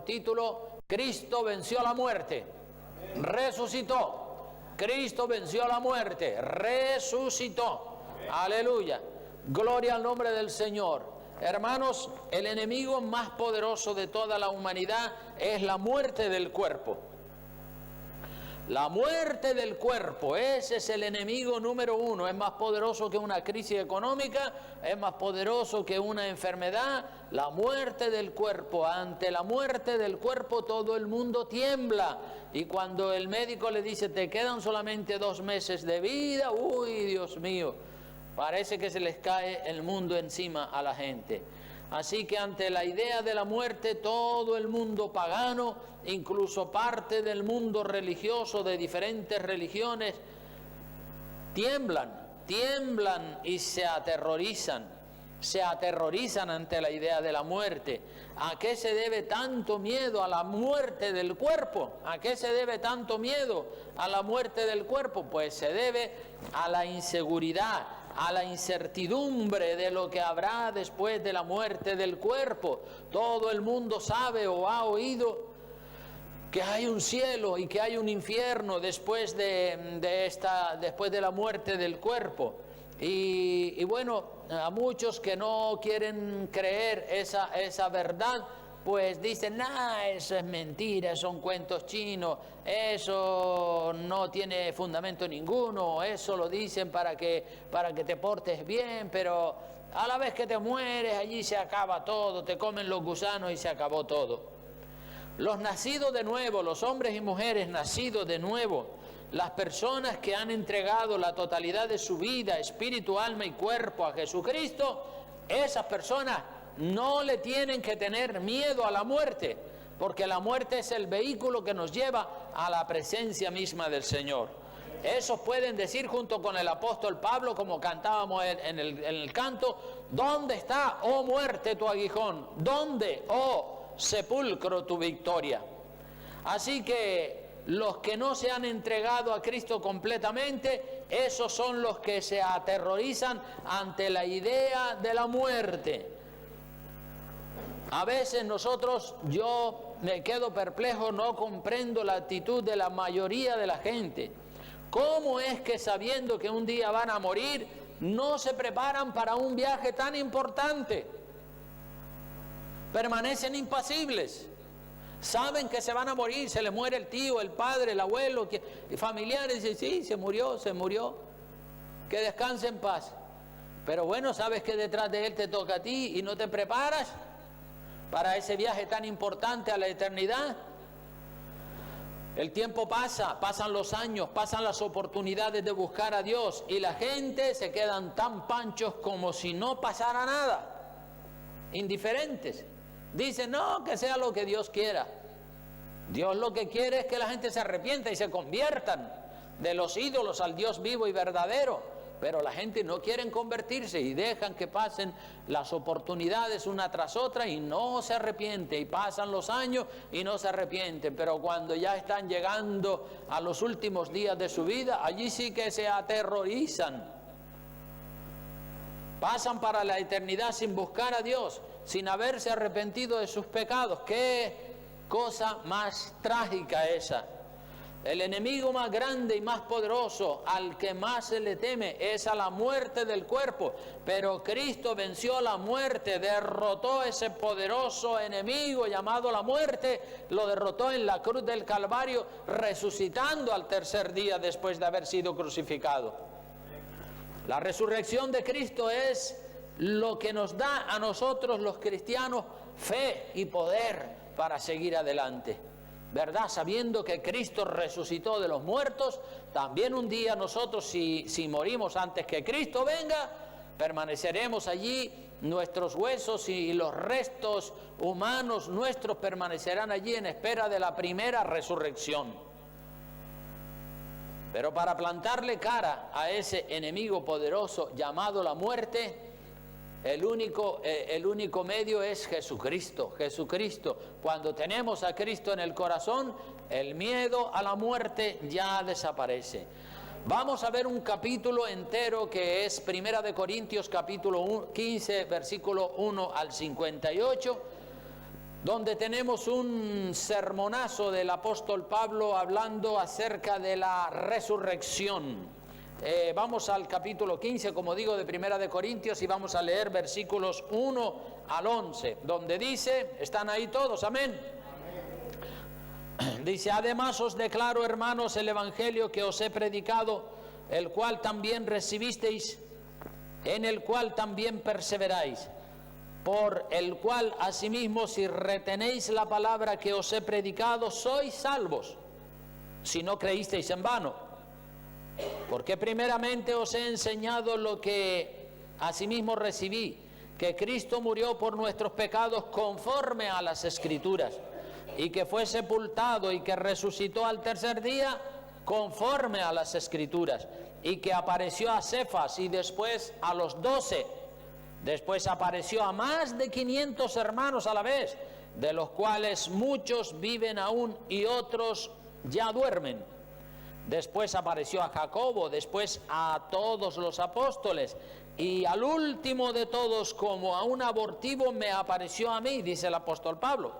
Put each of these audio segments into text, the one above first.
por título, Cristo venció la muerte, resucitó. Cristo venció la muerte, resucitó. Aleluya. Gloria al nombre del Señor. Hermanos, el enemigo más poderoso de toda la humanidad es la muerte del cuerpo. La muerte del cuerpo, ese es el enemigo número uno. Es más poderoso que una crisis económica, es más poderoso que una enfermedad. La muerte del cuerpo. Ante la muerte del cuerpo todo el mundo tiembla. Y cuando el médico le dice, te quedan solamente 2 meses de vida, uy, Dios mío, parece que se les cae el mundo encima a la gente. Así que ante la idea de la muerte, todo el mundo pagano, incluso parte del mundo religioso de diferentes religiones, tiemblan y se aterrorizan ante la idea de la muerte. ¿A qué se debe tanto miedo a la muerte del cuerpo? ¿A qué se debe tanto miedo a la muerte del cuerpo? Pues se debe a la inseguridad, a la incertidumbre de lo que habrá después de la muerte del cuerpo. Todo el mundo sabe o ha oído que hay un cielo y que hay un infierno después de la muerte del cuerpo. Y bueno, a muchos que no quieren creer esa verdad, pues dicen, eso es mentira, son cuentos chinos, eso no tiene fundamento ninguno, eso lo dicen para que te portes bien, pero a la vez que te mueres, allí se acaba todo, te comen los gusanos y se acabó todo. Los nacidos de nuevo, los hombres y mujeres nacidos de nuevo, las personas que han entregado la totalidad de su vida, espíritu, alma y cuerpo a Jesucristo, esas personas no le tienen que tener miedo a la muerte, porque la muerte es el vehículo que nos lleva a la presencia misma del Señor. Esos pueden decir junto con el apóstol Pablo, como cantábamos en el canto, ¿dónde está, oh muerte, tu aguijón? ¿Dónde, oh sepulcro, tu victoria? Así que los que no se han entregado a Cristo completamente, esos son los que se aterrorizan ante la idea de la muerte. A veces yo me quedo perplejo, no comprendo la actitud de la mayoría de la gente. ¿Cómo es que sabiendo que un día van a morir, no se preparan para un viaje tan importante? Permanecen impasibles. Saben que se van a morir, se les muere el tío, el padre, el abuelo, familiares, dicen, sí, se murió, que descanse en paz. Pero bueno, sabes que detrás de él te toca a ti y no te preparas para ese viaje tan importante a la eternidad. El tiempo pasa, pasan los años, pasan las oportunidades de buscar a Dios y la gente se quedan tan panchos como si no pasara nada, indiferentes. Dicen, no, que sea lo que Dios quiera. Dios lo que quiere es que la gente se arrepienta y se conviertan de los ídolos al Dios vivo y verdadero. Pero la gente no quiere convertirse y dejan que pasen las oportunidades una tras otra y no se arrepienten. Y pasan los años y no se arrepienten. Pero cuando ya están llegando a los últimos días de su vida, allí sí que se aterrorizan. Pasan para la eternidad sin buscar a Dios, sin haberse arrepentido de sus pecados. ¡Qué cosa más trágica esa! El enemigo más grande y más poderoso, al que más se le teme, es a la muerte del cuerpo. Pero Cristo venció la muerte, derrotó ese poderoso enemigo llamado la muerte, lo derrotó en la cruz del Calvario, resucitando al tercer día después de haber sido crucificado. La resurrección de Cristo es lo que nos da a nosotros los cristianos fe y poder para seguir adelante, ¿verdad? Sabiendo que Cristo resucitó de los muertos, también un día nosotros, si morimos antes que Cristo venga, permaneceremos allí, nuestros huesos y los restos humanos nuestros permanecerán allí en espera de la primera resurrección. Pero para plantarle cara a ese enemigo poderoso llamado la muerte, el único medio es Jesucristo. Jesucristo. Cuando tenemos a Cristo en el corazón, el miedo a la muerte ya desaparece. Vamos a ver un capítulo entero que es 1 Corintios capítulo 15, versículo 1 al 58. donde tenemos un sermonazo del apóstol Pablo hablando acerca de la resurrección. Vamos al capítulo 15, como digo, de Primera de Corintios, y vamos a leer versículos 1 al 11, donde dice, ¿están ahí todos? Amén. Dice: además os declaro, hermanos, el evangelio que os he predicado, el cual también recibisteis, en el cual también perseveráis, por el cual asimismo, si retenéis la palabra que os he predicado, sois salvos, si no creísteis en vano. Porque primeramente os he enseñado lo que asimismo recibí, que Cristo murió por nuestros pecados conforme a las Escrituras, y que fue sepultado y que resucitó al tercer día conforme a las Escrituras, y que apareció a Cefas y después a los 12, después apareció a más de 500 hermanos a la vez, de los cuales muchos viven aún y otros ya duermen. Después apareció a Jacobo, después a todos los apóstoles, y al último de todos, como a un abortivo, me apareció a mí, dice el apóstol Pablo.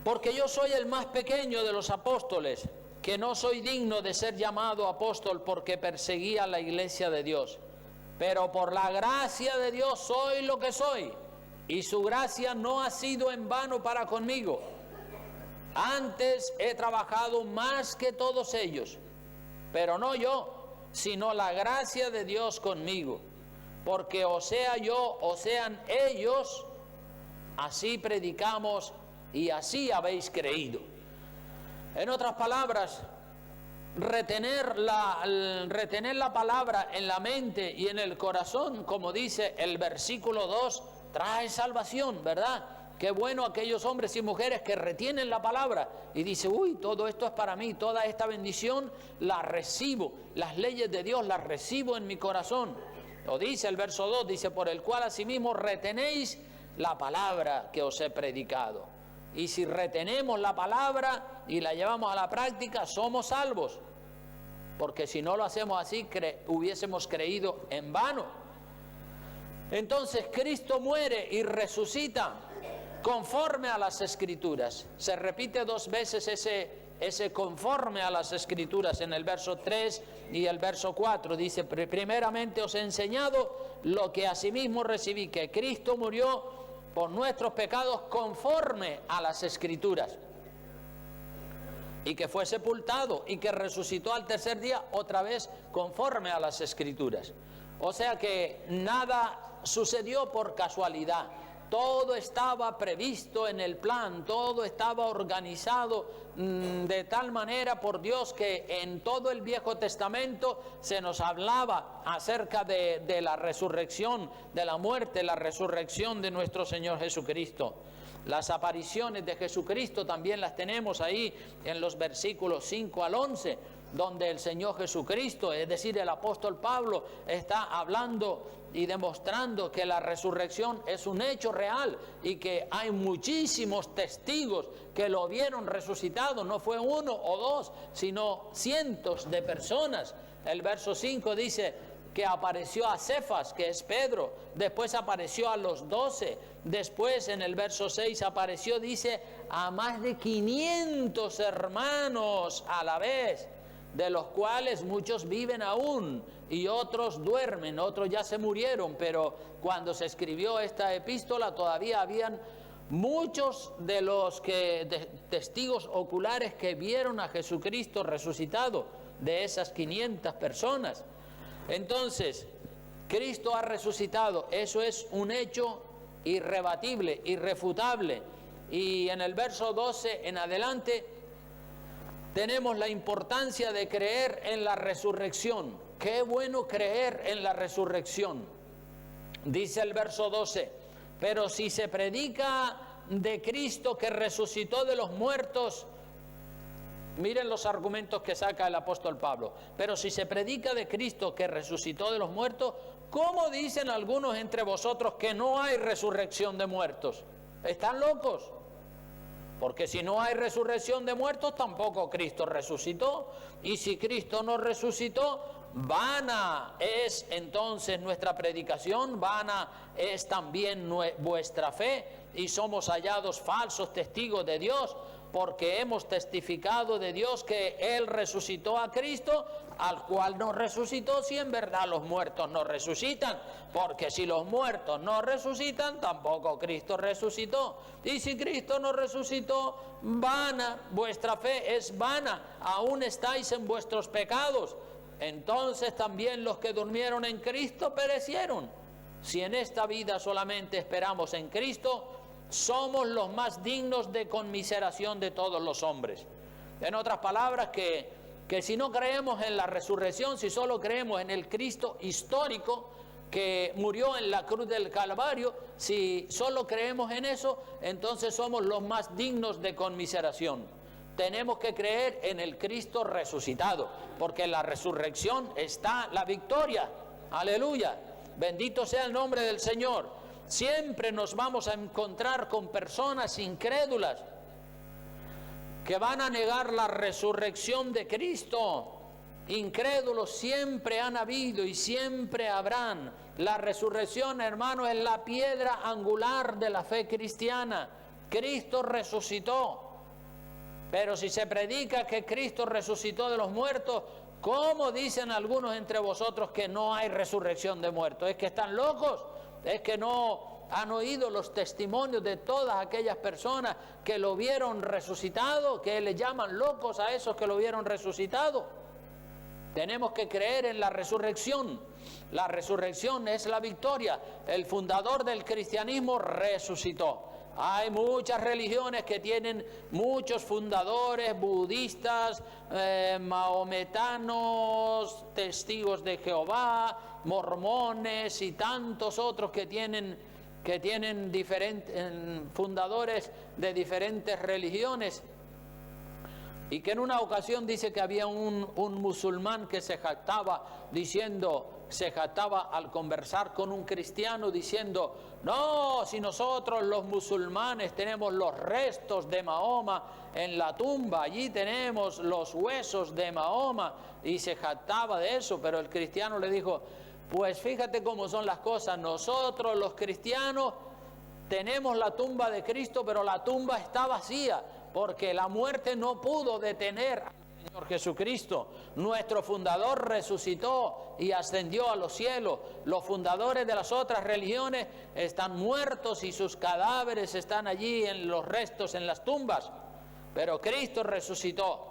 Porque yo soy el más pequeño de los apóstoles, que no soy digno de ser llamado apóstol porque perseguía la iglesia de Dios. Pero por la gracia de Dios soy lo que soy, y su gracia no ha sido en vano para conmigo. Antes he trabajado más que todos ellos, pero no yo, sino la gracia de Dios conmigo. Porque o sea yo, o sean ellos, así predicamos y así habéis creído. En otras palabras, retener la palabra en la mente y en el corazón, como dice el versículo 2, trae salvación, ¿verdad? Qué bueno aquellos hombres y mujeres que retienen la palabra y dicen, uy, todo esto es para mí, toda esta bendición la recibo, las leyes de Dios las recibo en mi corazón. Lo dice el verso 2, dice, por el cual asimismo retenéis la palabra que os he predicado. Y si retenemos la palabra y la llevamos a la práctica, somos salvos. Porque si no lo hacemos así, hubiésemos creído en vano. Entonces Cristo muere y resucita conforme a las Escrituras. Se repite 2 veces ese conforme a las Escrituras en el verso 3 y el verso 4. Dice, primeramente os he enseñado lo que asimismo recibí, que Cristo murió por nuestros pecados conforme a las Escrituras, y que fue sepultado y que resucitó al tercer día otra vez conforme a las Escrituras. O sea que nada sucedió por casualidad. Todo estaba previsto en el plan, todo estaba organizado de tal manera por Dios que en todo el Viejo Testamento se nos hablaba acerca de la resurrección, de la muerte, la resurrección de nuestro Señor Jesucristo. Las apariciones de Jesucristo también las tenemos ahí en los versículos 5 al 11, donde el Señor Jesucristo, es decir, el apóstol Pablo, está hablando y demostrando que la resurrección es un hecho real y que hay muchísimos testigos que lo vieron resucitado. No fue 1 o 2, sino cientos de personas. El verso 5 dice que apareció a Cefas, que es Pedro, después apareció a los 12, después en el verso 6 apareció, dice, a más de 500 hermanos a la vez, de los cuales muchos viven aún y otros duermen, otros ya se murieron, pero cuando se escribió esta epístola todavía habían muchos de los testigos oculares que vieron a Jesucristo resucitado, de esas 500 personas. Entonces, Cristo ha resucitado, eso es un hecho irrebatible, irrefutable. Y en el verso 12 en adelante tenemos la importancia de creer en la resurrección. Qué bueno creer en la resurrección. Dice el verso 12, pero si se predica de Cristo que resucitó de los muertos, miren los argumentos que saca el apóstol Pablo, pero si se predica de Cristo que resucitó de los muertos, ¿cómo dicen algunos entre vosotros que no hay resurrección de muertos? ¿Están locos? Porque si no hay resurrección de muertos, tampoco Cristo resucitó. Y si Cristo no resucitó, vana es entonces nuestra predicación, vana es también vuestra fe, y somos hallados falsos testigos de Dios, porque hemos testificado de Dios que Él resucitó a Cristo, al cual no resucitó, si en verdad los muertos no resucitan, porque si los muertos no resucitan, tampoco Cristo resucitó. Y si Cristo no resucitó, vana, vuestra fe es vana, aún estáis en vuestros pecados. Entonces también los que durmieron en Cristo perecieron. Si en esta vida solamente esperamos en Cristo, somos los más dignos de conmiseración de todos los hombres. En otras palabras, que si no creemos en la resurrección, si solo creemos en el Cristo histórico que murió en la cruz del Calvario, si solo creemos en eso, entonces somos los más dignos de conmiseración. Tenemos que creer en el Cristo resucitado, porque en la resurrección está la victoria. Aleluya, bendito sea el nombre del Señor. Siempre nos vamos a encontrar con personas incrédulas que van a negar la resurrección de Cristo. Incrédulos siempre han habido y siempre habrán. La resurrección, hermano, es la piedra angular de la fe cristiana. Cristo resucitó. Pero si se predica que Cristo resucitó de los muertos, ¿cómo dicen algunos entre vosotros que no hay resurrección de muertos? ¿Es que están locos? ¿Es que no han oído los testimonios de todas aquellas personas que lo vieron resucitado, que le llaman locos a esos que lo vieron resucitado? Tenemos que creer en la resurrección. La resurrección es la victoria. El fundador del cristianismo resucitó. Hay muchas religiones que tienen muchos fundadores, budistas, maometanos, testigos de Jehová, mormones y tantos otros que tienen diferentes fundadores de diferentes religiones. Y que en una ocasión dice que había un musulmán que se jactaba al conversar con un cristiano diciendo: no, si nosotros los musulmanes tenemos los restos de Mahoma en la tumba, allí tenemos los huesos de Mahoma, y se jactaba de eso. Pero el cristiano le dijo: pues fíjate cómo son las cosas, nosotros los cristianos tenemos la tumba de Cristo, pero la tumba está vacía, porque la muerte no pudo detener al Señor Jesucristo. Nuestro fundador resucitó y ascendió a los cielos. Los fundadores de las otras religiones están muertos y sus cadáveres están allí en los restos, en las tumbas. Pero Cristo resucitó.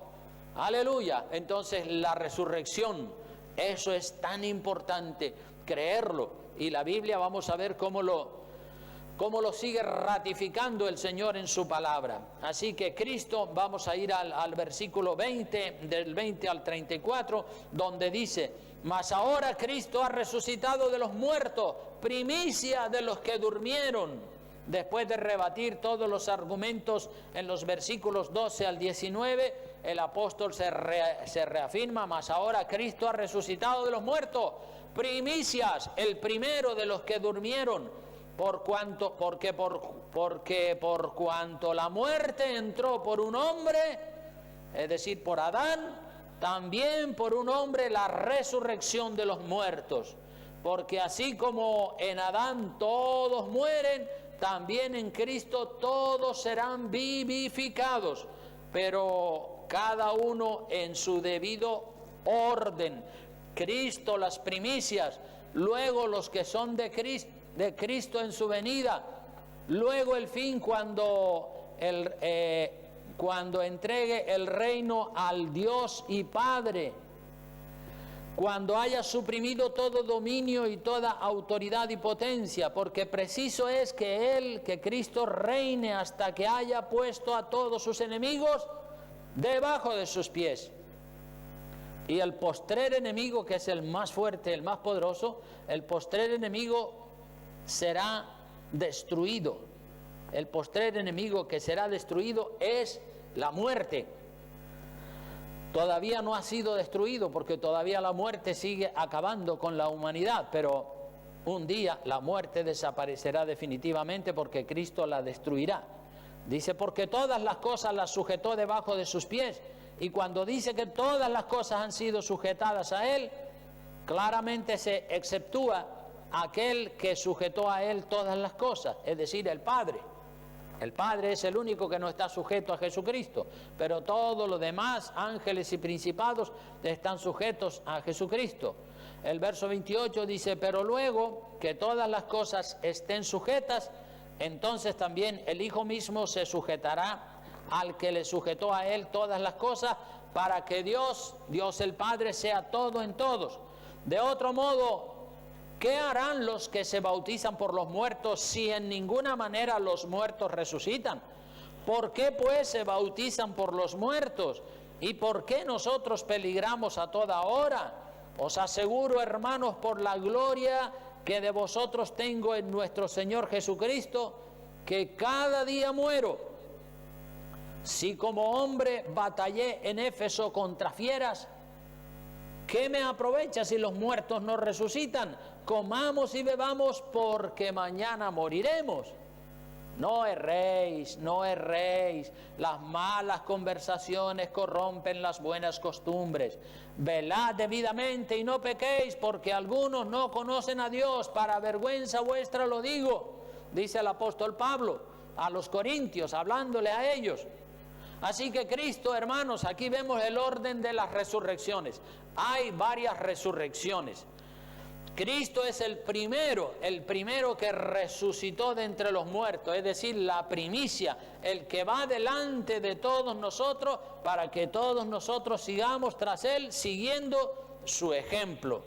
Aleluya. Entonces la resurrección, eso es tan importante, creerlo. Y la Biblia, vamos a ver cómo lo sigue ratificando el Señor en su palabra. Así que Cristo, vamos a ir al versículo 20, del 20 al 34, donde dice: mas ahora Cristo ha resucitado de los muertos, primicia de los que durmieron. Después de rebatir todos los argumentos en los versículos 12 al 19, el apóstol se reafirma: mas ahora Cristo ha resucitado de los muertos, primicias, el primero de los que durmieron. Porque por cuanto la muerte entró por un hombre, es decir, por Adán, también por un hombre la resurrección de los muertos. Porque así como en Adán todos mueren, también en Cristo todos serán vivificados, pero cada uno en su debido orden. Cristo las primicias, luego los que son de Cristo en su venida, luego el fin cuando entregue el reino al Dios y Padre, cuando haya suprimido todo dominio y toda autoridad y potencia, porque preciso es que Cristo reine hasta que haya puesto a todos sus enemigos debajo de sus pies. Y el postrer enemigo, que es el más fuerte, el más poderoso, el postrer enemigo será destruido. El postrer enemigo que será destruido es la muerte. Todavía no ha sido destruido, porque todavía la muerte sigue acabando con la humanidad, pero un día la muerte desaparecerá definitivamente, porque Cristo la destruirá. Dice: porque todas las cosas las sujetó debajo de sus pies. Y cuando dice que todas las cosas han sido sujetadas a Él, claramente se exceptúa aquel que sujetó a él todas las cosas, es decir, el Padre. El Padre es el único que no está sujeto a Jesucristo, pero todos los demás, ángeles y principados, están sujetos a Jesucristo. El verso 28 dice, pero luego que todas las cosas estén sujetas, entonces también el Hijo mismo se sujetará al que le sujetó a él todas las cosas, para que Dios el Padre, sea todo en todos. De otro modo, ¿qué harán los que se bautizan por los muertos si en ninguna manera los muertos resucitan? ¿Por qué pues se bautizan por los muertos? ¿Y por qué nosotros peligramos a toda hora? Os aseguro, hermanos, por la gloria que de vosotros tengo en nuestro Señor Jesucristo, que cada día muero. Si como hombre batallé en Éfeso contra fieras, ¿qué me aprovecha si los muertos no resucitan? Comamos y bebamos, porque mañana moriremos. No erréis, no erréis. Las malas conversaciones corrompen las buenas costumbres. Velad debidamente y no pequéis, porque algunos no conocen a Dios. Para vergüenza vuestra lo digo, dice el apóstol Pablo a los corintios, hablándole a ellos. Así que Cristo, hermanos, aquí vemos el orden de las resurrecciones. Hay varias resurrecciones. Cristo es el primero que resucitó de entre los muertos, es decir, la primicia, el que va delante de todos nosotros para que todos nosotros sigamos tras él, siguiendo su ejemplo.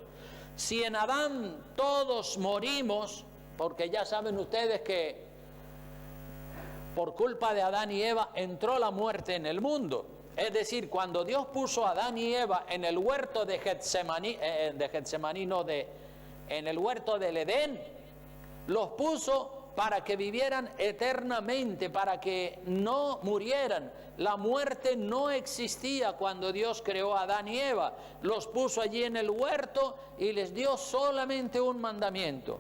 Si en Adán todos morimos, porque ya saben ustedes que por culpa de Adán y Eva entró la muerte en el mundo. Es decir, cuando Dios puso a Adán y Eva en el huerto de Getsemaní, en el huerto del Edén, los puso para que vivieran eternamente, para que no murieran. La muerte no existía cuando Dios creó a Adán y Eva. Los puso allí en el huerto y les dio solamente un mandamiento: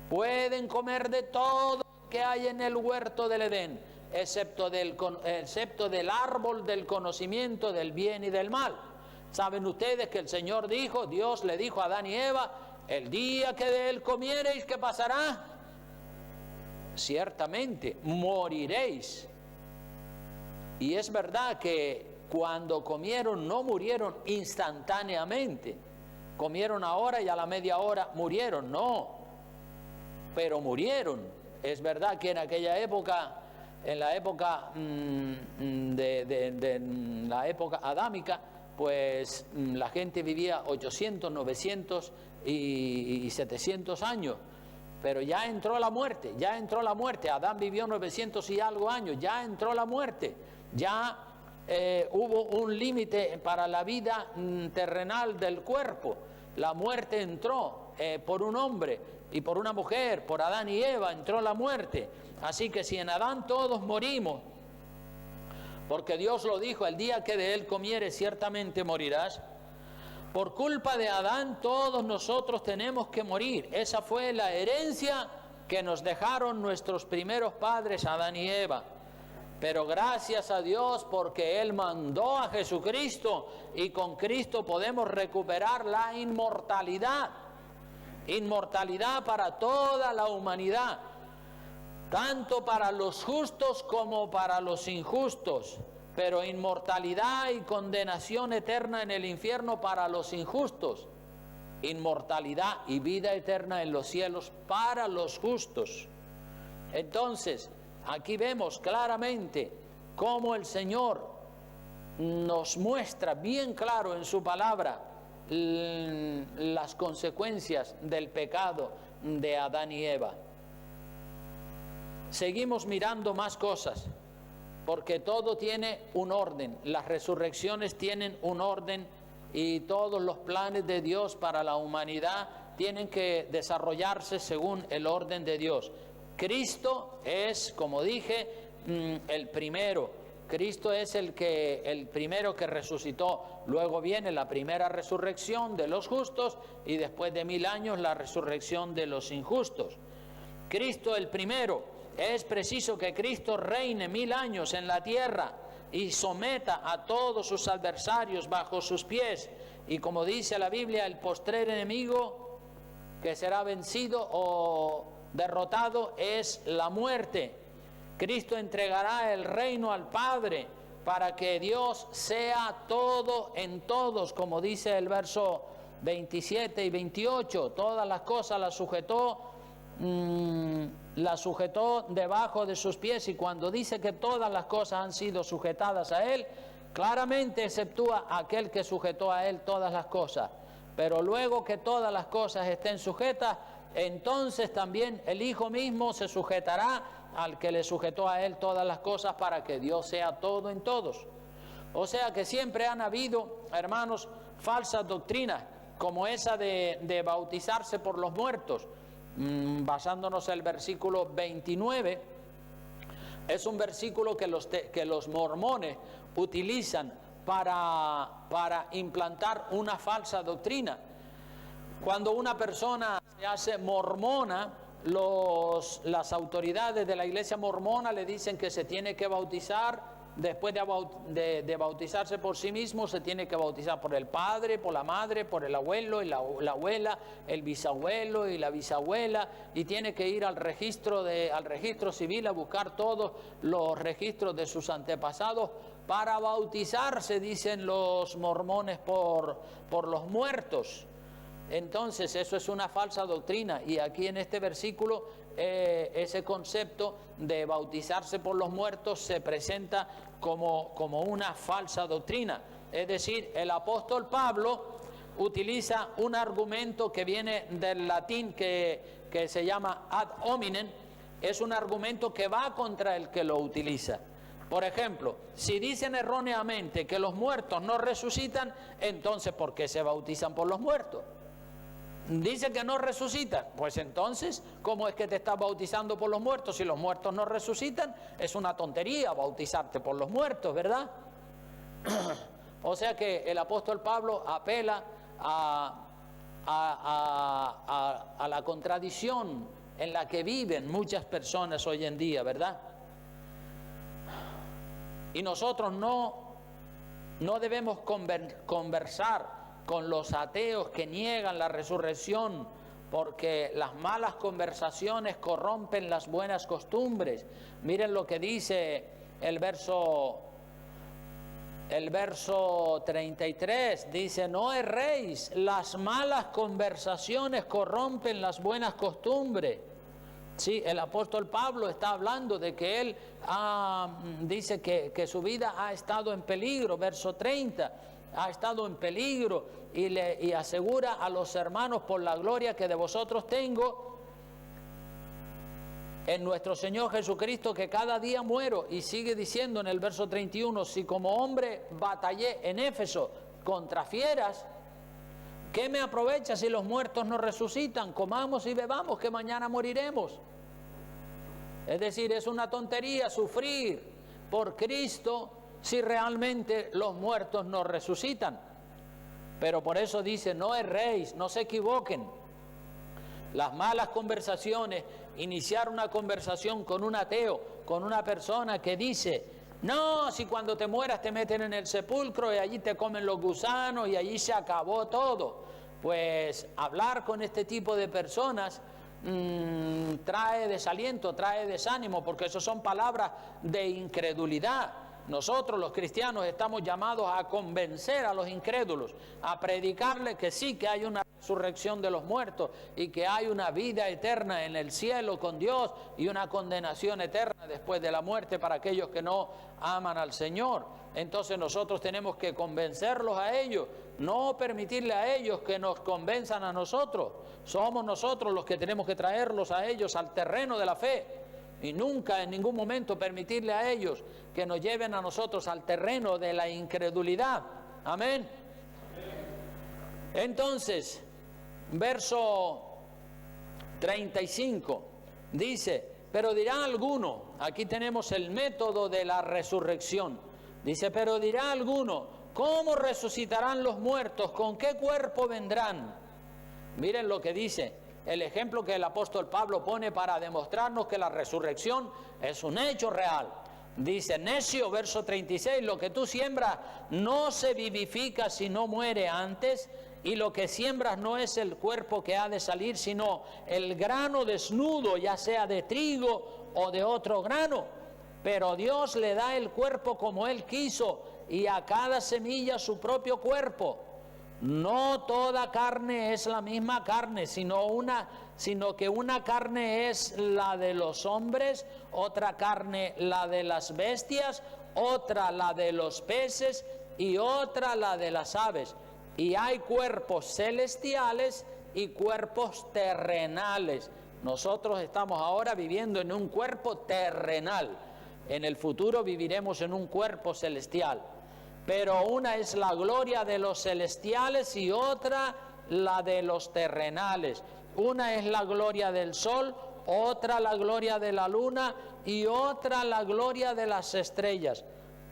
pueden comer de todo que hay en el huerto del Edén, excepto del árbol del conocimiento del bien y del mal. Saben ustedes que el Señor dijo, Dios le dijo a Adán y Eva, el día que de él comiereis, ¿qué pasará? Ciertamente moriréis. Y es verdad que cuando comieron no murieron instantáneamente, comieron ahora y a la media hora murieron, no, pero murieron. Es verdad que en aquella época, en la época la época adámica, pues la gente vivía 800, 900 y 700 años, pero ya entró la muerte, Adán vivió 900 y algo años, ya entró la muerte, ya hubo un límite para la vida terrenal del cuerpo. La muerte entró por un hombre y por una mujer, por Adán y Eva entró la muerte. Así que si en Adán todos morimos, porque Dios lo dijo, el día que de él comieres ciertamente morirás, por culpa de Adán todos nosotros tenemos que morir. Esa fue la herencia que nos dejaron nuestros primeros padres, Adán y Eva. Pero gracias a Dios, porque Él mandó a Jesucristo y con Cristo podemos recuperar la inmortalidad. Inmortalidad para toda la humanidad, tanto para los justos como para los injustos, pero inmortalidad y condenación eterna en el infierno para los injustos, inmortalidad y vida eterna en los cielos para los justos. Entonces, aquí vemos claramente cómo el Señor nos muestra bien claro en su palabra las consecuencias del pecado de Adán y Eva. Seguimos mirando más cosas, porque todo tiene un orden. Las resurrecciones tienen un orden y todos los planes de Dios para la humanidad tienen que desarrollarse según el orden de Dios. Cristo es, como dije, el primero. Cristo es el primero que resucitó. Luego viene la primera resurrección de los justos y después de 1000 años la resurrección de los injustos. Cristo el primero. Es preciso que Cristo reine 1000 años en la tierra y someta a todos sus adversarios bajo sus pies. Y como dice la Biblia, el postrer enemigo que será vencido o derrotado es la muerte. Cristo entregará el reino al Padre para que Dios sea todo en todos, como dice el verso 27 y 28. Todas las cosas las sujetó debajo de sus pies, y cuando dice que todas las cosas han sido sujetadas a Él, claramente exceptúa aquel que sujetó a Él todas las cosas. Pero luego que todas las cosas estén sujetas, entonces también el Hijo mismo se sujetará al que le sujetó a Él todas las cosas, para que Dios sea todo en todos. O sea que siempre han habido, hermanos, falsas doctrinas, como esa de bautizarse por los muertos. Basándonos en el versículo 29, es un versículo que los mormones utilizan para implantar una falsa doctrina. Cuando una persona se hace mormona, las autoridades de la iglesia mormona le dicen que se tiene que bautizar. Después de bautizarse por sí mismo, se tiene que bautizar por el padre, por la madre, por el abuelo y la abuela, el bisabuelo y la bisabuela, y tiene que ir al registro civil a buscar todos los registros de sus antepasados para bautizarse, dicen los mormones, por los muertos. Entonces eso es una falsa doctrina, y aquí en este versículo ese concepto de bautizarse por los muertos se presenta como una falsa doctrina. Es decir, el apóstol Pablo utiliza un argumento que viene del latín que se llama ad hominem. Es un argumento que va contra el que lo utiliza. Por ejemplo, si dicen erróneamente que los muertos no resucitan, entonces ¿por qué se bautizan por los muertos? Dice que no resucitan, pues entonces, ¿cómo es que te estás bautizando por los muertos? Si los muertos no resucitan, es una tontería bautizarte por los muertos, ¿verdad? O sea que el apóstol Pablo apela a la contradicción en la que viven muchas personas hoy en día, ¿verdad? Y nosotros no debemos conversar con los ateos que niegan la resurrección, porque las malas conversaciones corrompen las buenas costumbres. Miren lo que dice el verso 33, dice: no erréis, las malas conversaciones corrompen las buenas costumbres. Sí, el apóstol Pablo está hablando de que él dice que su vida ha estado en peligro, verso 30, ha estado en peligro, y asegura a los hermanos: por la gloria que de vosotros tengo en nuestro Señor Jesucristo, que cada día muero. Y sigue diciendo en el verso 31, si como hombre batallé en Éfeso contra fieras, ¿qué me aprovecha si los muertos no resucitan? Comamos y bebamos, que mañana moriremos. Es decir, es una tontería sufrir por Cristo si realmente los muertos no resucitan. Pero por eso dice: no erréis, no se equivoquen. Las malas conversaciones, iniciar una conversación con un ateo, con una persona que dice: no, si cuando te mueras te meten en el sepulcro y allí te comen los gusanos y allí se acabó todo. Pues hablar con este tipo de personas trae desaliento, trae desánimo, porque eso son palabras de incredulidad. Nosotros los cristianos estamos llamados a convencer a los incrédulos, a predicarles que sí, que hay una resurrección de los muertos y que hay una vida eterna en el cielo con Dios y una condenación eterna después de la muerte para aquellos que no aman al Señor. Entonces nosotros tenemos que convencerlos a ellos, no permitirle a ellos que nos convenzan a nosotros. Somos nosotros los que tenemos que traerlos a ellos al terreno de la fe, y nunca en ningún momento permitirle a ellos que nos lleven a nosotros al terreno de la incredulidad. Amén. Entonces, verso 35 dice: pero dirá alguno, aquí tenemos el método de la resurrección. Dice: pero dirá alguno, ¿cómo resucitarán los muertos? ¿Con qué cuerpo vendrán? Miren lo que dice, el ejemplo que el apóstol Pablo pone para demostrarnos que la resurrección es un hecho real. Dice, necio, verso 36, lo que tú siembras no se vivifica si no muere antes, y lo que siembras no es el cuerpo que ha de salir, sino el grano desnudo, ya sea de trigo o de otro grano. Pero Dios le da el cuerpo como Él quiso, y a cada semilla su propio cuerpo. No toda carne es la misma carne, sino que una carne es la de los hombres, otra carne la de las bestias, otra la de los peces y otra la de las aves. Y hay cuerpos celestiales y cuerpos terrenales. Nosotros estamos ahora viviendo en un cuerpo terrenal. En el futuro viviremos en un cuerpo celestial. Pero una es la gloria de los celestiales y otra la de los terrenales. Una es la gloria del sol, otra la gloria de la luna y otra la gloria de las estrellas.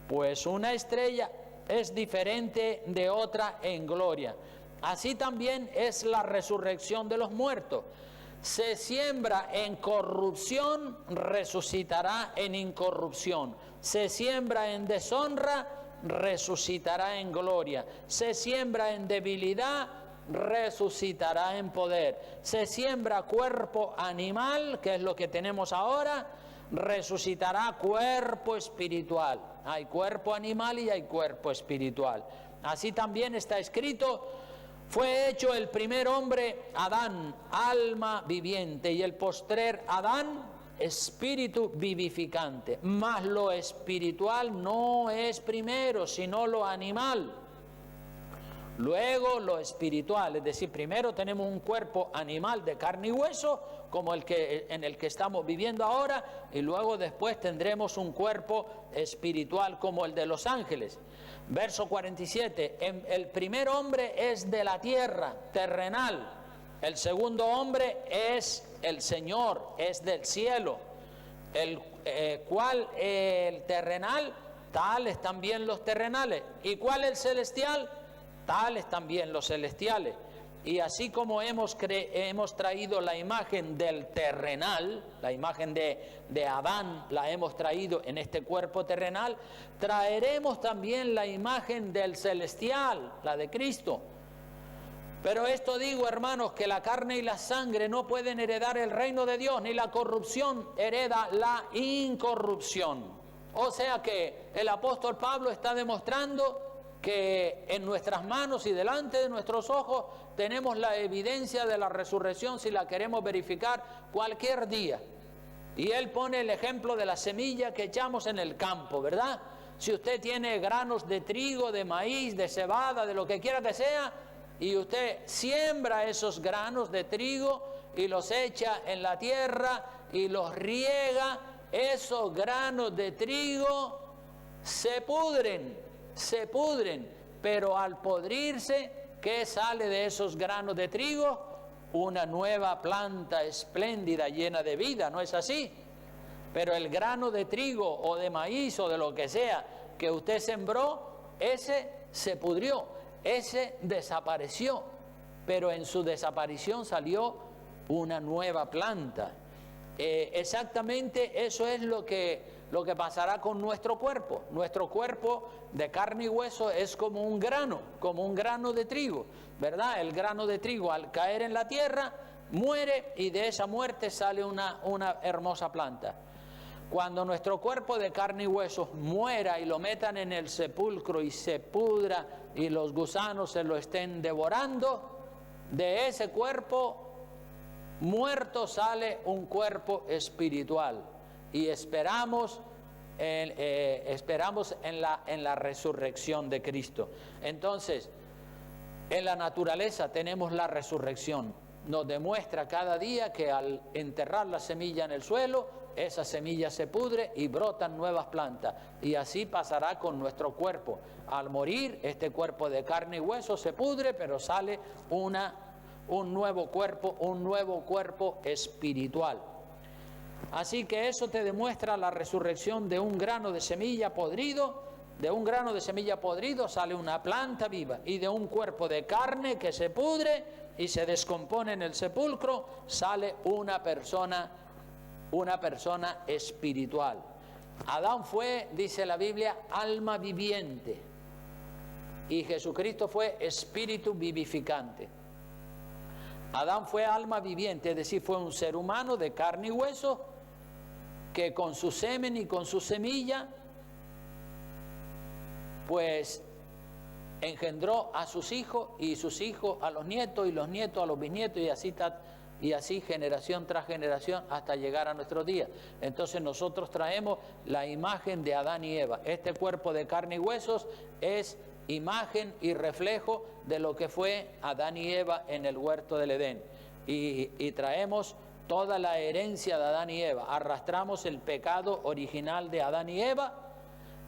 Pues una estrella es diferente de otra en gloria. Así también es la resurrección de los muertos. Se siembra en corrupción, resucitará en incorrupción. Se siembra en deshonra, resucitará en gloria. Se siembra en debilidad, resucitará en poder. Se siembra cuerpo animal, que es lo que tenemos ahora, resucitará cuerpo espiritual. Hay cuerpo animal y hay cuerpo espiritual. Así también está escrito: fue hecho el primer hombre, Adán, alma viviente, y el postrer Adán, espíritu vivificante. Mas lo espiritual no es primero, sino lo animal. Luego lo espiritual, es decir, primero tenemos un cuerpo animal de carne y hueso, como en el que estamos viviendo ahora, y luego después tendremos un cuerpo espiritual como el de los ángeles. Verso 47, el primer hombre es de la tierra, terrenal. El segundo hombre es el Señor, es del cielo. El terrenal, tales también los terrenales. ¿Y cuál el celestial? Tales también los celestiales. Y así como hemos traído la imagen del terrenal, la imagen de Adán la hemos traído en este cuerpo terrenal, traeremos también la imagen del celestial, la de Cristo. Pero esto digo, hermanos, que la carne y la sangre no pueden heredar el reino de Dios, ni la corrupción hereda la incorrupción. O sea que el apóstol Pablo está demostrando que en nuestras manos y delante de nuestros ojos tenemos la evidencia de la resurrección si la queremos verificar cualquier día. Y él pone el ejemplo de la semilla que echamos en el campo, ¿verdad? Si usted tiene granos de trigo, de maíz, de cebada, de lo que quiera que sea, y usted siembra esos granos de trigo y los echa en la tierra y los riega, esos granos de trigo se pudren, pero al podrirse, ¿qué sale de esos granos de trigo? Una nueva planta espléndida, llena de vida, ¿no es así? Pero el grano de trigo o de maíz o de lo que sea que usted sembró, ese se pudrió, ese desapareció, pero en su desaparición salió una nueva planta. Exactamente eso es lo que pasará con nuestro cuerpo. Nuestro cuerpo de carne y hueso es como un grano de trigo, ¿verdad? El grano de trigo al caer en la tierra muere y de esa muerte sale una hermosa planta. Cuando nuestro cuerpo de carne y hueso muera y lo metan en el sepulcro y se pudra y los gusanos se lo estén devorando, de ese cuerpo muerto sale un cuerpo espiritual. Y esperamos en la resurrección de Cristo. Entonces, en la naturaleza tenemos la resurrección. Nos demuestra cada día que al enterrar la semilla en el suelo, esa semilla se pudre y brotan nuevas plantas. Y así pasará con nuestro cuerpo. Al morir, este cuerpo de carne y hueso se pudre, pero sale un nuevo cuerpo espiritual. Así que eso te demuestra la resurrección de un grano de semilla podrido. De un grano de semilla podrido sale una planta viva, y de un cuerpo de carne que se pudre y se descompone en el sepulcro sale una persona espiritual. Adán fue, dice la Biblia, alma viviente. Y Jesucristo fue espíritu vivificante. Adán fue alma viviente, es decir, fue un ser humano de carne y hueso que con su semen y con su semilla, pues engendró a sus hijos y sus hijos a los nietos y los nietos a los bisnietos y así generación tras generación hasta llegar a nuestros días. Entonces nosotros traemos la imagen de Adán y Eva. Este cuerpo de carne y huesos es imagen y reflejo de lo que fue Adán y Eva en el huerto del Edén. Y traemos toda la herencia de Adán y Eva. Arrastramos el pecado original de Adán y Eva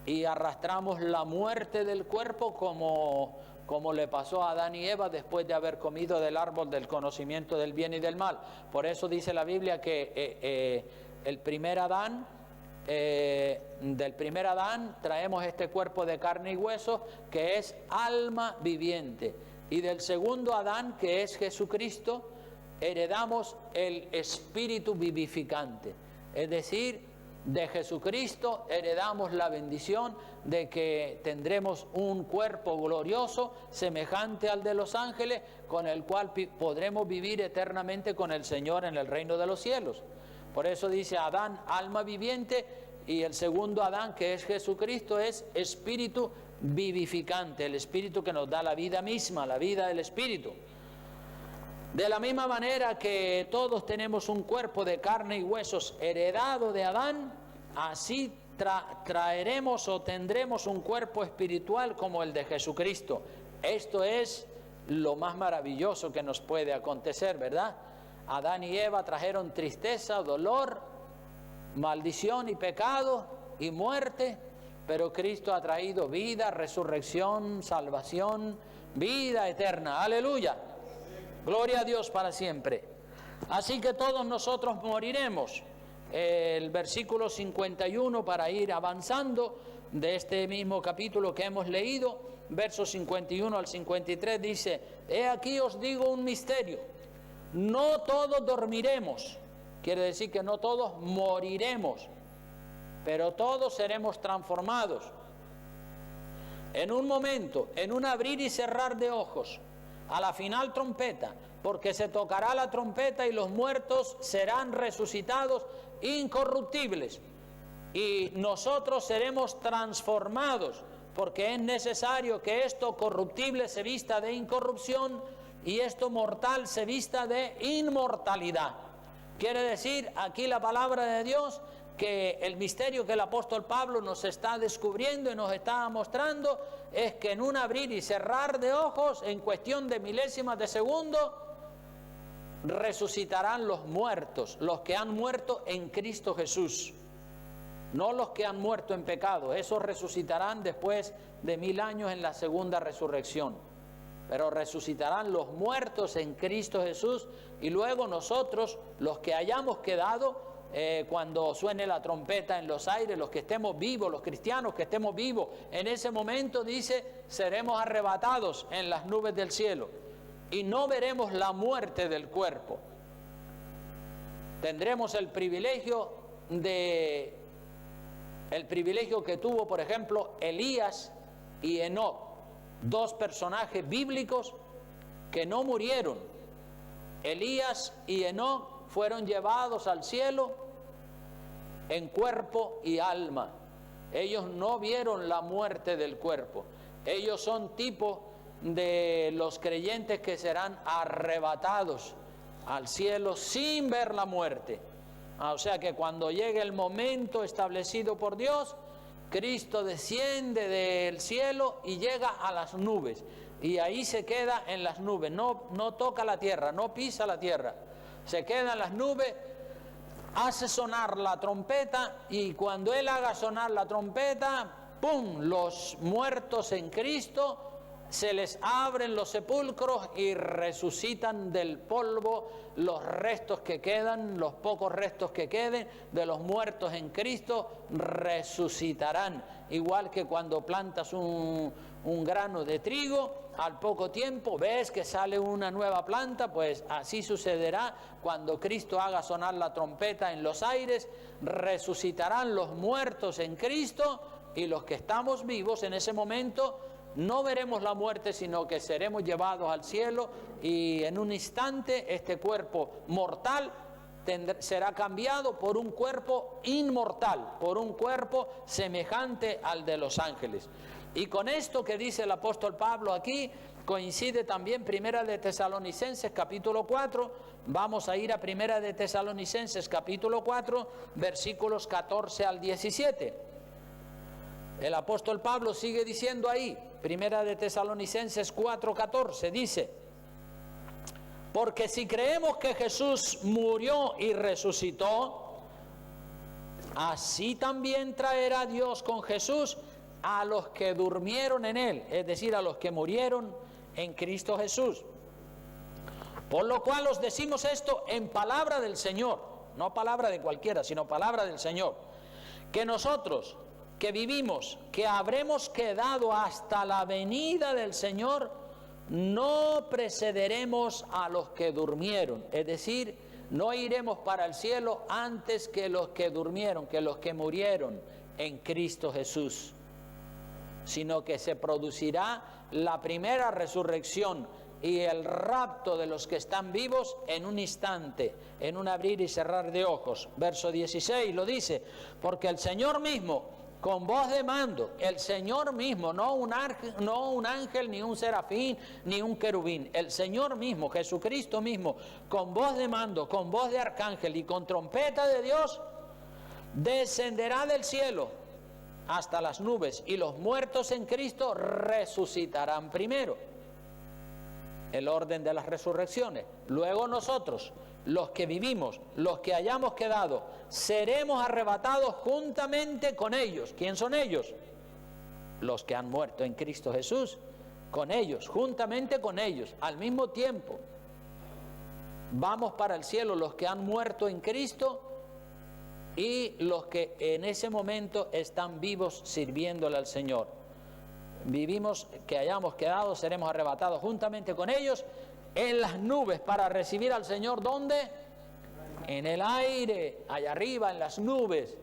y arrastramos la muerte del cuerpo como le pasó a Adán y Eva después de haber comido del árbol del conocimiento del bien y del mal. Por eso dice la Biblia que del primer Adán traemos este cuerpo de carne y hueso que es alma viviente, y del segundo Adán, que es Jesucristo, heredamos el espíritu vivificante. Es decir, de Jesucristo heredamos la bendición de que tendremos un cuerpo glorioso semejante al de los ángeles, con el cual podremos vivir eternamente con el Señor en el reino de los cielos. Por eso dice Adán, alma viviente, y el segundo Adán, que es Jesucristo, es espíritu vivificante, el espíritu que nos da la vida misma, la vida del espíritu. De la misma manera que todos tenemos un cuerpo de carne y huesos heredado de Adán, así traeremos o tendremos un cuerpo espiritual como el de Jesucristo. Esto es lo más maravilloso que nos puede acontecer, ¿verdad? Adán y Eva trajeron tristeza, dolor, maldición y pecado y muerte, pero Cristo ha traído vida, resurrección, salvación, vida eterna. ¡Aleluya! Gloria a Dios para siempre. Así que todos nosotros moriremos. El versículo 51, para ir avanzando de este mismo capítulo que hemos leído, versos 51 al 53, dice: he aquí os digo un misterio, no todos dormiremos. Quiere decir que no todos moriremos, pero todos seremos transformados. En un momento, en un abrir y cerrar de ojos, a la final trompeta, porque se tocará la trompeta y los muertos serán resucitados incorruptibles, y nosotros seremos transformados, porque es necesario que esto corruptible se vista de incorrupción y esto mortal se vista de inmortalidad. Quiere decir aquí la palabra de Dios que el misterio que el apóstol Pablo nos está descubriendo y nos está mostrando es que en un abrir y cerrar de ojos, en cuestión de milésimas de segundo, resucitarán los muertos, los que han muerto en Cristo Jesús, no los que han muerto en pecado. Esos resucitarán después de 1000 años en la segunda resurrección, pero resucitarán los muertos en Cristo Jesús, y luego nosotros, los que hayamos quedado, cuando suene la trompeta en los aires, los que estemos vivos, los cristianos que estemos vivos, en ese momento dice, seremos arrebatados en las nubes del cielo y no veremos la muerte del cuerpo. Tendremos el privilegio que tuvo, por ejemplo, Elías y Enoc, dos personajes bíblicos que no murieron. Elías y Enoc fueron llevados al cielo en cuerpo y alma. Ellos no vieron la muerte del cuerpo. Ellos son tipo de los creyentes que serán arrebatados al cielo sin ver la muerte. O sea que cuando llegue el momento establecido por Dios, Cristo desciende del cielo y llega a las nubes, y ahí se queda en las nubes, no toca la tierra, no pisa la tierra, se queda en las nubes, hace sonar la trompeta, y cuando Él haga sonar la trompeta, ¡pum!, los muertos en Cristo se les abren los sepulcros y resucitan del polvo los restos que quedan, los pocos restos que queden de los muertos en Cristo, resucitarán. Igual que cuando plantas un grano de trigo, al poco tiempo ves que sale una nueva planta, pues así sucederá cuando Cristo haga sonar la trompeta en los aires, resucitarán los muertos en Cristo, y los que estamos vivos en ese momento no veremos la muerte, sino que seremos llevados al cielo, y en un instante este cuerpo mortal será cambiado por un cuerpo inmortal, por un cuerpo semejante al de los ángeles. Y con esto que dice el apóstol Pablo aquí, coincide también Primera de Tesalonicenses capítulo 4, vamos a ir a Primera de Tesalonicenses capítulo 4, versículos 14 al 17. El apóstol Pablo sigue diciendo ahí, Primera de Tesalonicenses 4:14, dice: porque si creemos que Jesús murió y resucitó, así también traerá Dios con Jesús a los que durmieron en él, es decir, a los que murieron en Cristo Jesús. Por lo cual os decimos esto en palabra del Señor, no palabra de cualquiera, sino palabra del Señor, que nosotros que vivimos, que habremos quedado hasta la venida del Señor, no precederemos a los que durmieron, es decir, no iremos para el cielo antes que los que durmieron, que los que murieron en Cristo Jesús, sino que se producirá la primera resurrección y el rapto de los que están vivos en un instante, en un abrir y cerrar de ojos. Verso 16 lo dice: porque el Señor mismo, con voz de mando, el Señor mismo, no un ángel, ni un serafín, ni un querubín, el Señor mismo, Jesucristo mismo, con voz de mando, con voz de arcángel y con trompeta de Dios, descenderá del cielo hasta las nubes, y los muertos en Cristo resucitarán primero. El orden de las resurrecciones. Luego nosotros, los que vivimos, los que hayamos quedado, seremos arrebatados juntamente con ellos. ¿Quién son ellos? Los que han muerto en Cristo Jesús. Con ellos, juntamente con ellos, al mismo tiempo. Vamos para el cielo los que han muerto en Cristo y los que en ese momento están vivos sirviéndole al Señor. Vivimos, que hayamos quedado, seremos arrebatados juntamente con ellos en las nubes para recibir al Señor. ¿Dónde? En el aire, allá arriba, en las nubes.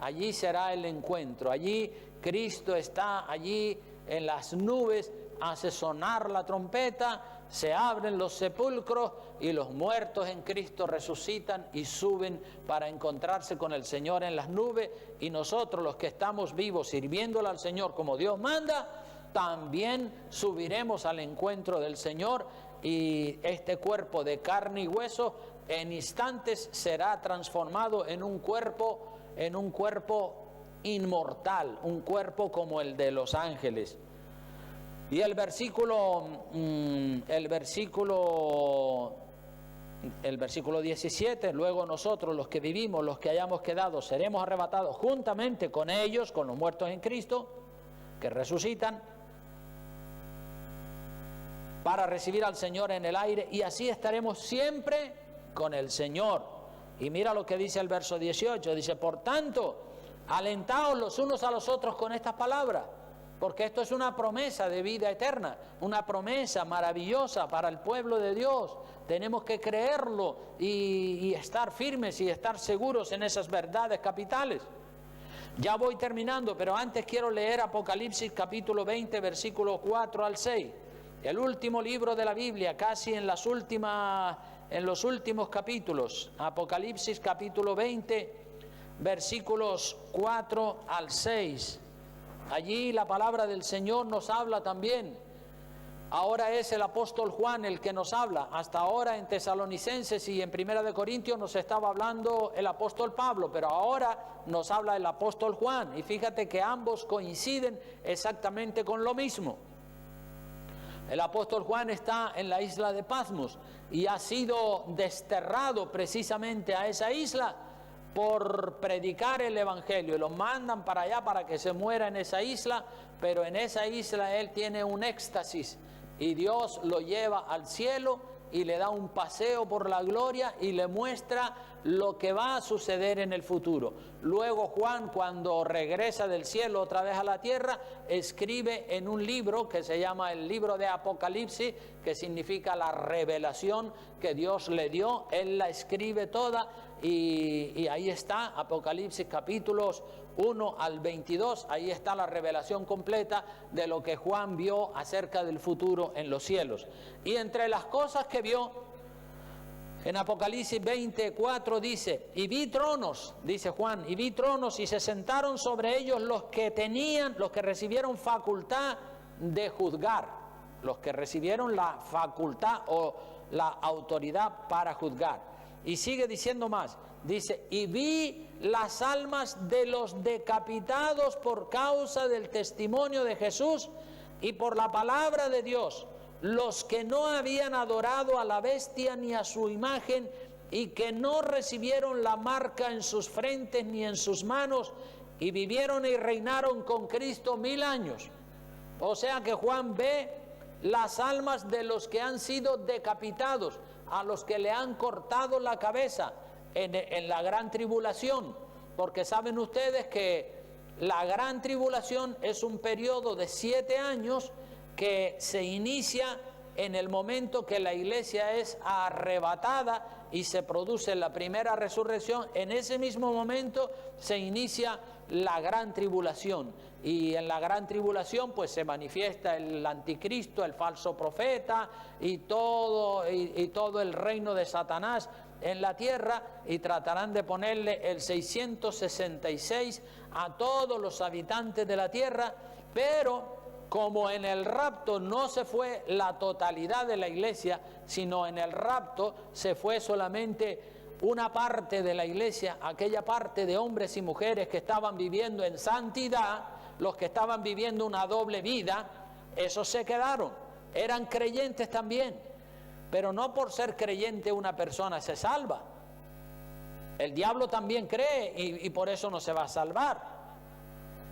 Allí será el encuentro. Allí Cristo está, allí en las nubes, hace sonar la trompeta, se abren los sepulcros y los muertos en Cristo resucitan y suben para encontrarse con el Señor en las nubes, y nosotros, los que estamos vivos sirviéndole al Señor como Dios manda, también subiremos al encuentro del Señor, y este cuerpo de carne y hueso en instantes será transformado en un cuerpo inmortal, un cuerpo como el de los ángeles. Y el versículo 17, luego nosotros, los que vivimos, los que hayamos quedado, seremos arrebatados juntamente con ellos, con los muertos en Cristo, que resucitan, para recibir al Señor en el aire, y así estaremos siempre con el Señor. Y mira lo que dice el verso 18, dice: por tanto, alentaos los unos a los otros con estas palabras, porque esto es una promesa de vida eterna, una promesa maravillosa para el pueblo de Dios. Tenemos que creerlo y estar firmes y estar seguros en esas verdades capitales. Ya voy terminando, pero antes quiero leer Apocalipsis capítulo 20, versículos 4 al 6. El último libro de la Biblia, casi en los últimos capítulos. Apocalipsis capítulo 20, versículos 4 al 6. Allí la palabra del Señor nos habla también. Ahora es el apóstol Juan el que nos habla. Hasta ahora en Tesalonicenses y en Primera de Corintios nos estaba hablando el apóstol Pablo, pero ahora nos habla el apóstol Juan. Y fíjate que ambos coinciden exactamente con lo mismo. El apóstol Juan está en la isla de Patmos y ha sido desterrado precisamente a esa isla por predicar el evangelio y lo mandan para allá para que se muera en esa isla, pero en esa isla él tiene un éxtasis y Dios lo lleva al cielo y le da un paseo por la gloria y le muestra lo que va a suceder en el futuro. Luego Juan, cuando regresa del cielo otra vez a la tierra, escribe en un libro que se llama el libro de Apocalipsis, que significa la revelación que Dios le dio. Él la escribe toda y ahí está, Apocalipsis capítulos 1 al 22, ahí está la revelación completa de lo que Juan vio acerca del futuro en los cielos. Y entre las cosas que vio, en Apocalipsis 24 dice, y vi tronos, dice Juan, y vi tronos y se sentaron sobre ellos los que recibieron facultad de juzgar, los que recibieron la facultad o la autoridad para juzgar. Y sigue diciendo más, dice, y vi las almas de los decapitados por causa del testimonio de Jesús y por la palabra de Dios, los que no habían adorado a la bestia ni a su imagen y que no recibieron la marca en sus frentes ni en sus manos, y vivieron y reinaron con Cristo 1000 años. O sea que Juan ve las almas de los que han sido decapitados, a los que le han cortado la cabeza en la gran tribulación, porque saben ustedes que la gran tribulación es un periodo de 7 años que se inicia en el momento que la iglesia es arrebatada y se produce la primera resurrección. En ese mismo momento se inicia la gran tribulación, y en la gran tribulación pues se manifiesta el anticristo, el falso profeta y todo el reino de Satanás en la tierra, y tratarán de ponerle el 666 a todos los habitantes de la tierra. Pero como en el rapto no se fue la totalidad de la iglesia, sino en el rapto se fue solamente una parte de la iglesia, aquella parte de hombres y mujeres que estaban viviendo en santidad, los que estaban viviendo una doble vida, esos se quedaron, eran creyentes también, pero no por ser creyente una persona se salva. El diablo también cree y por eso no se va a salvar.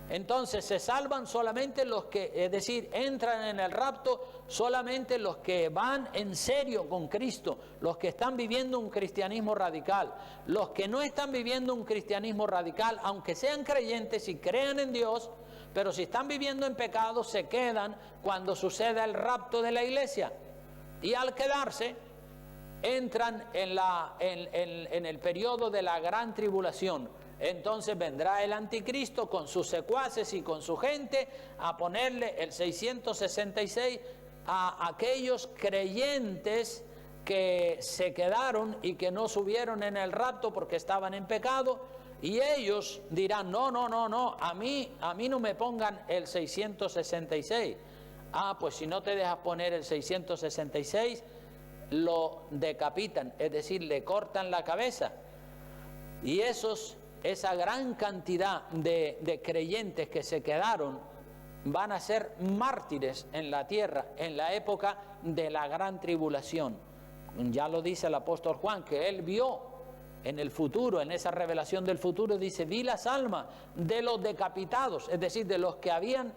Entonces se salvan solamente los que, es decir, entran en el rapto solamente los que van en serio con Cristo, los que están viviendo un cristianismo radical. Los que no están viviendo un cristianismo radical, aunque sean creyentes y crean en Dios, pero si están viviendo en pecado, se quedan cuando suceda el rapto de la iglesia. Y al quedarse, entran en el periodo de la gran tribulación. Entonces vendrá el anticristo con sus secuaces y con su gente a ponerle el 666 a aquellos creyentes que se quedaron y que no subieron en el rapto porque estaban en pecado, y ellos dirán, no, a mí no me pongan el 666. Pues si no te dejas poner el 666, lo decapitan, es decir, le cortan la cabeza. Y esa gran cantidad de creyentes que se quedaron van a ser mártires en la tierra en la época de la gran tribulación. Ya lo dice el apóstol Juan, que él vio en el futuro, en esa revelación del futuro, dice, vi las almas de los decapitados, es decir, de los que habían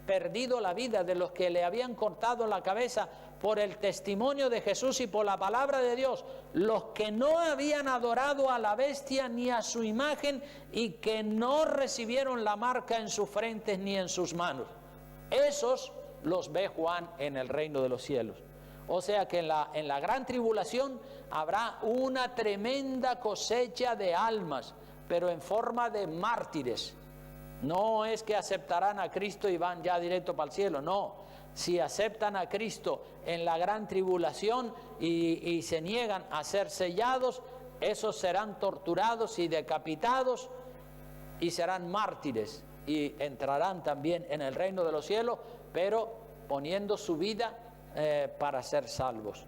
perdido la vida, de los que le habían cortado la cabeza por el testimonio de Jesús y por la palabra de Dios, los que no habían adorado a la bestia ni a su imagen y que no recibieron la marca en sus frentes ni en sus manos. Esos los ve Juan en el reino de los cielos. O sea que en la gran tribulación habrá una tremenda cosecha de almas, pero en forma de mártires. No es que aceptarán a Cristo y van ya directo para el cielo, no. Si aceptan a Cristo en la gran tribulación y se niegan a ser sellados, esos serán torturados y decapitados y serán mártires y entrarán también en el reino de los cielos, pero poniendo su vida para ser salvos.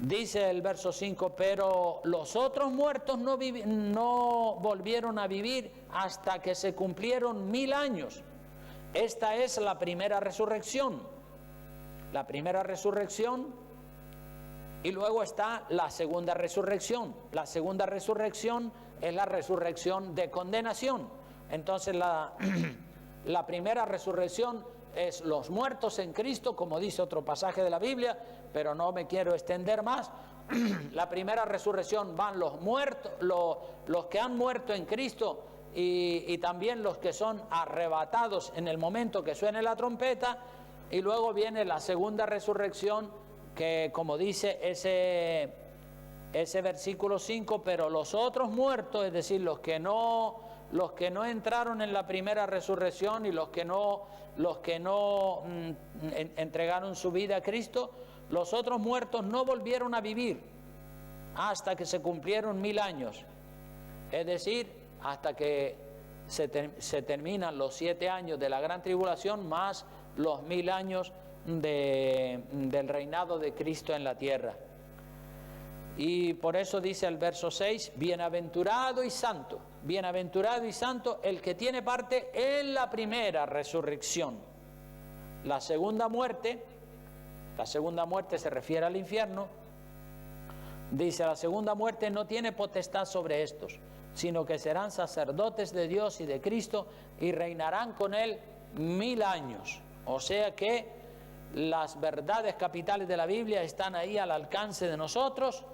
Dice el verso 5, pero los otros muertos no volvieron a vivir hasta que se cumplieron 1000 años. Esta es la primera resurrección. La primera resurrección, y luego está la segunda resurrección. La segunda resurrección es la resurrección de condenación. Entonces la primera resurrección es los muertos en Cristo, como dice otro pasaje de la Biblia, pero no me quiero extender más. La primera resurrección van los muertos, los que han muerto en Cristo y también los que son arrebatados en el momento que suene la trompeta, y luego viene la segunda resurrección, que como dice ese versículo 5, pero los otros muertos, es decir, los que no entraron en la primera resurrección y los que no entregaron su vida a Cristo, los otros muertos no volvieron a vivir hasta que se cumplieron 1000 años, es decir, hasta que se terminan los 7 años de la gran tribulación más los 1000 años del reinado de Cristo en la tierra. Y por eso dice el verso 6, bienaventurado y santo el que tiene parte en la primera resurrección. La segunda muerte se refiere al infierno. Dice, la segunda muerte no tiene potestad sobre estos, sino que serán sacerdotes de Dios y de Cristo y reinarán con él 1000 años. O sea que las verdades capitales de la Biblia están ahí al alcance de nosotros.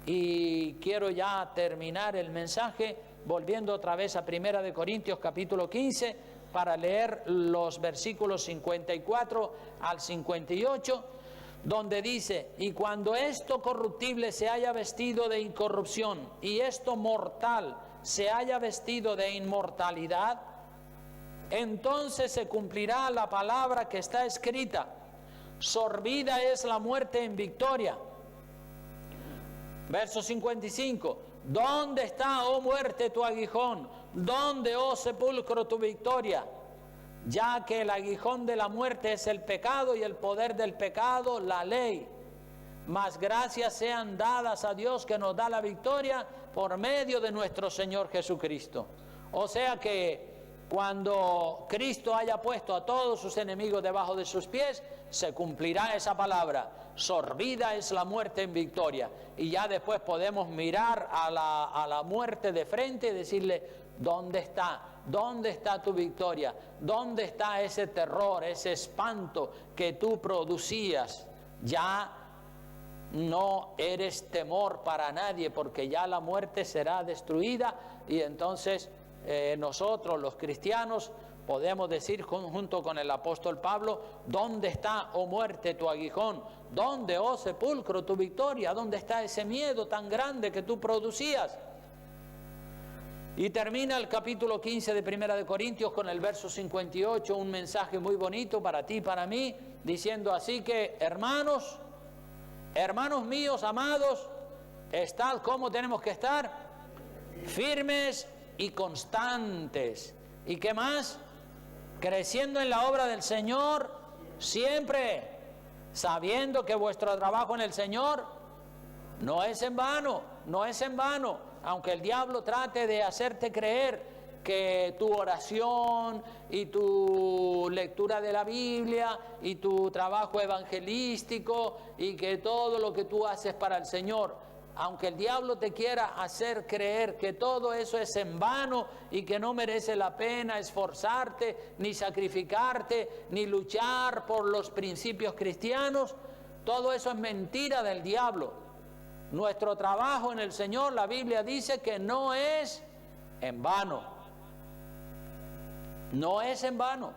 Y quiero ya terminar el mensaje volviendo otra vez a 1 de Corintios capítulo 15 para leer los versículos 54 al 58, donde dice, y cuando esto corruptible se haya vestido de incorrupción y esto mortal se haya vestido de inmortalidad, entonces se cumplirá la palabra que está escrita, sorbida es la muerte en victoria. Verso 55, ¿dónde está, oh muerte, tu aguijón? ¿Dónde, oh sepulcro, tu victoria? Ya que el aguijón de la muerte es el pecado y el poder del pecado, la ley. Mas gracias sean dadas a Dios que nos da la victoria por medio de nuestro Señor Jesucristo. O sea que cuando Cristo haya puesto a todos sus enemigos debajo de sus pies, se cumplirá esa palabra, sorbida es la muerte en victoria. Y ya después podemos mirar a la muerte de frente y decirle, ¿dónde está? ¿Dónde está tu victoria? ¿Dónde está ese terror, ese espanto que tú producías? Ya no eres temor para nadie, porque ya la muerte será destruida, y entonces nosotros los cristianos podemos decir junto con el apóstol Pablo, ¿dónde está, oh muerte, tu aguijón? ¿Dónde, oh sepulcro, tu victoria? ¿Dónde está ese miedo tan grande que tú producías? Y termina el capítulo 15 de 1 de Corintios con el verso 58, un mensaje muy bonito para ti y para mí, diciendo así que, hermanos míos, amados, estad como tenemos que estar, firmes y constantes. ¿Y qué más? Creciendo en la obra del Señor siempre, sabiendo que vuestro trabajo en el Señor no es en vano, aunque el diablo trate de hacerte creer que tu oración y tu lectura de la Biblia y tu trabajo evangelístico y que todo lo que tú haces para el Señor, aunque el diablo te quiera hacer creer que todo eso es en vano y que no merece la pena esforzarte, ni sacrificarte, ni luchar por los principios cristianos, todo eso es mentira del diablo. Nuestro trabajo en el Señor, la Biblia dice que no es en vano. No es en vano.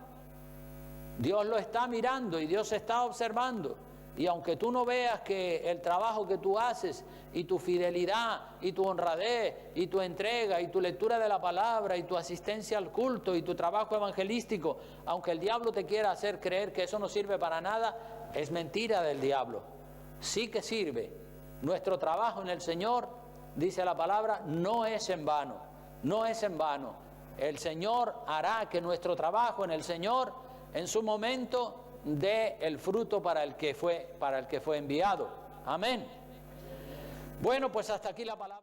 Dios lo está mirando y Dios está observando. Y aunque tú no veas que el trabajo que tú haces y tu fidelidad y tu honradez y tu entrega y tu lectura de la palabra y tu asistencia al culto y tu trabajo evangelístico, aunque el diablo te quiera hacer creer que eso no sirve para nada, es mentira del diablo. Sí que sirve. Nuestro trabajo en el Señor, dice la palabra, no es en vano. No es en vano. El Señor hará que nuestro trabajo en el Señor, en su momento, dé el fruto para el que fue enviado. Amén. Bueno, pues hasta aquí la palabra.